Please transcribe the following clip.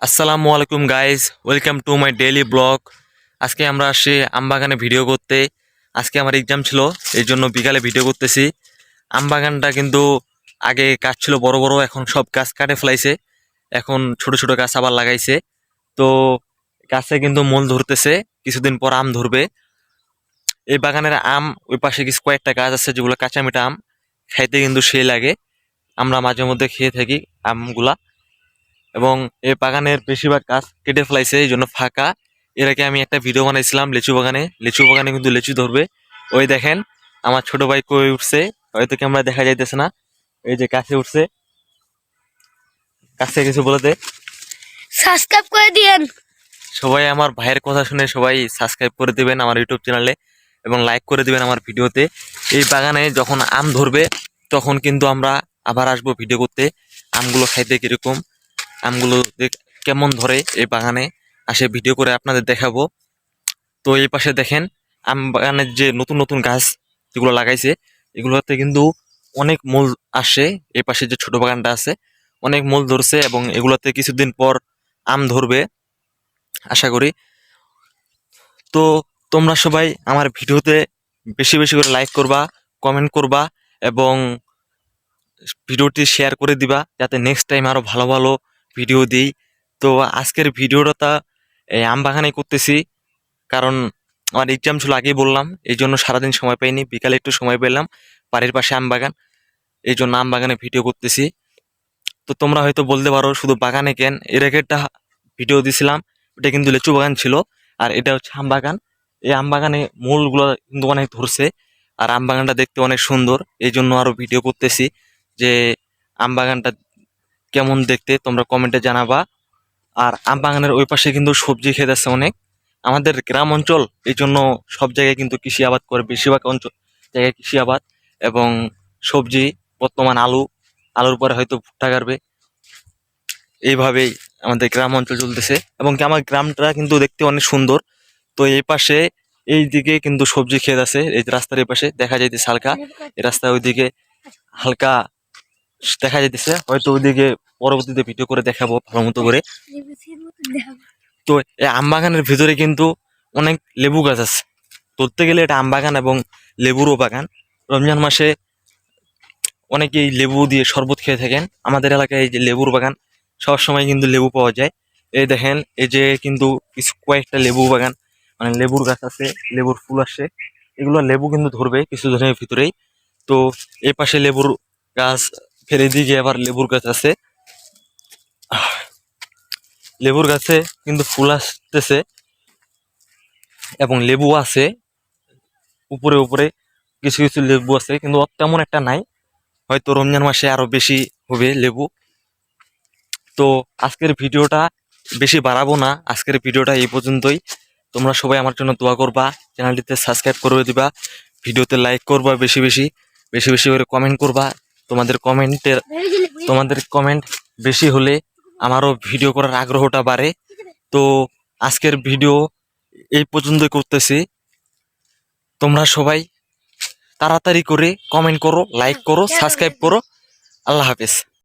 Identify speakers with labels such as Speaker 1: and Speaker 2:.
Speaker 1: আসসালামু আলাইকুম guys, welcome to my daily blog. আজকে আমরা আসছি আমবাগানে ভিডিও করতে। আজকে আমার এক্সাম ছিল, এই জন্য বিকালে ভিডিও করতেছি। আমবাগানটা কিন্তু আগে গাছ ছিল বড় বড়, এখন সব গাছ কাটে ফেলাইছে, এখন ছোট ছোট গাছ আবার লাগাইছে। তো গাছে কিন্তু মূল ধরতেছে, কিছুদিন পর আম ধরবে। এই বাগানের আম, ওই পাশে কিছু কয়েকটা গাছ আছে যেগুলো কাঁচা মিঠা আম, খাইতে কিন্তু সেই লাগে। আমরা মাঝে মধ্যে খেয়ে থাকি আমগুলা। এবং এই বাগানের বেশিরভাগ গাছ কেটে ফেলাইছে, এই জন্য ফাঁকা। এর আগে আমি একটা ভিডিও বানাইছিলাম লিচু বাগানে কিন্তু লিচু ধরবে। ওই দেখেন আমার ছোট ভাই কই উঠছে, হয়তো ক্যামেরা দেখা যাইতেছে না। এই যে কাছে উঠছে, কাছে কিছু বলতে।
Speaker 2: সাবস্ক্রাইব করে দিয়েন।
Speaker 1: সবাই আমার ভাইয়ের কথা শুনে সবাই সাবস্ক্রাইব করে দিবেন আমার ইউটিউব চ্যানেলে, এবং লাইক করে দিবেন আমার ভিডিওতে। এই বাগানে যখন আম ধরবে তখন কিন্তু আমরা আবার আসবো ভিডিও করতে, আমগুলো খাইতে কিরকম, আমগুলো কেমন ধরে এই বাগানে আসে ভিডিও করে আপনাদের দেখাবো। তো এই পাশে দেখেন আম বাগানের যে নতুন নতুন গাছ যেগুলো লাগাইছে, এগুলোতে কিন্তু অনেক মূল আসে। এই পাশে যে ছোট বাগানটা আছে অনেক মূল ধরছে, এবং এগুলোতে কিছুদিন পর আম ধরবে আশা করি। তো তোমরা সবাই আমার ভিডিওতে বেশি বেশি করে লাইক করবা, কমেন্ট করবা, এবং ভিডিওটি শেয়ার করে দিবা, যাতে নেক্সট টাইম আরো ভালো ভালো ভিডিও দিই। তো আজকের ভিডিওটা এই আম বাগানে করতেছি, কারণ আমার এক্সাম ছিল আগেই বললাম, এই জন্য সারাদিন সময় পাইনি, বিকালে একটু সময় পেলাম। বাড়ির পাশে আম বাগান, এই জন্য আম বাগানে ভিডিও করতেছি। তো তোমরা হয়তো বলতে পারো শুধু বাগানে কেন, এর আগে একটা ভিডিও দিছিলাম, ওটা কিন্তু লিচু বাগান ছিল, আর এটা হচ্ছে আম বাগান। এই আম বাগানে মূলগুলো কিন্তু অনেক ধরছে, আর আম বাগানটা দেখতে অনেক সুন্দর, এই জন্য আরো ভিডিও করতেছি যে আম বাগানটা কেমন দেখতে তোমরা কমেন্টে জানাবা। আর আম বাগানের ওই পাশে কিন্তু সবজি ক্ষেত আছে অনেক। আমাদের গ্রাম অঞ্চল, এই জন্য সব জায়গায় কিন্তু কৃষি আবাদ করে, বেশিরভাগ অঞ্চল জায়গায় কৃষি আবাদ এবং সবজি। বর্তমান আলুর পরে হয়তো ভুট্টা গাড়বে, এইভাবেই আমাদের গ্রাম অঞ্চল চলতেছে। এবং কি আমার গ্রামটা কিন্তু দেখতে অনেক সুন্দর। তো এই পাশে এই দিকে কিন্তু সবজি ক্ষেত আছে, এই যে রাস্তার এই পাশে দেখা যাইতেছে হালকা, এই রাস্তা ওইদিকে হালকা দেখা যাইতেছে, হয়তো ওইদিকে পরবর্তীতে ভিডিও করে দেখাবো ভালো মতো করে। তো এই আম বাগানের ভিতরে কিন্তু অনেক লেবু গাছ আছে, ধরতে গেলে এটা আম বাগান এবং লেবুরও বাগান। রমজান মাসে অনেকেই লেবু দিয়ে শরবত খেয়ে থাকেন। আমাদের এলাকায় এই যে লেবুর বাগান, সব সময় কিন্তু লেবু পাওয়া যায়। এই দেখেন এই যে কিন্তু কিছু কয়েকটা লেবু বাগান, মানে লেবুর গাছ আছে, লেবুর ফুল আসে, এগুলো লেবু কিন্তু ধরবে কিছু দিনের ভিতরেই। তো এই পাশে লেবুর গাছ, ফের এদিকে আবার লেবুর গাছ আছে। লেবুর গাছে কিন্তু ফুল আসতেছে এবং লেবু আছে, উপরে উপরে কিছু কিছু লেবু আছে, কিন্তু তেমন একটা নাই, হয়তো রমজান মাসে আরো বেশি হবে লেবু। তো আজকের ভিডিওটা বেশি বাড়াবো না, আজকের ভিডিওটা এই পর্যন্তই। তোমরা সবাই আমার জন্য দোয়া করবা, চ্যানেলটিতে সাবস্ক্রাইব করে দিবা, ভিডিওতে লাইক করবা, বেশি বেশি বেশি বেশি করে কমেন্ট করবা। তোমাদের কমেন্ট বেশি হলে আমারও ভিডিও করার আগ্রহটা বাড়ে। তো আজকের ভিডিও এই পর্যন্তই করতেছি। তোমরা সবাই তাড়াতাড়ি করে কমেন্ট করো, লাইক করো, সাবস্ক্রাইব করো। আল্লাহ হাফেজ।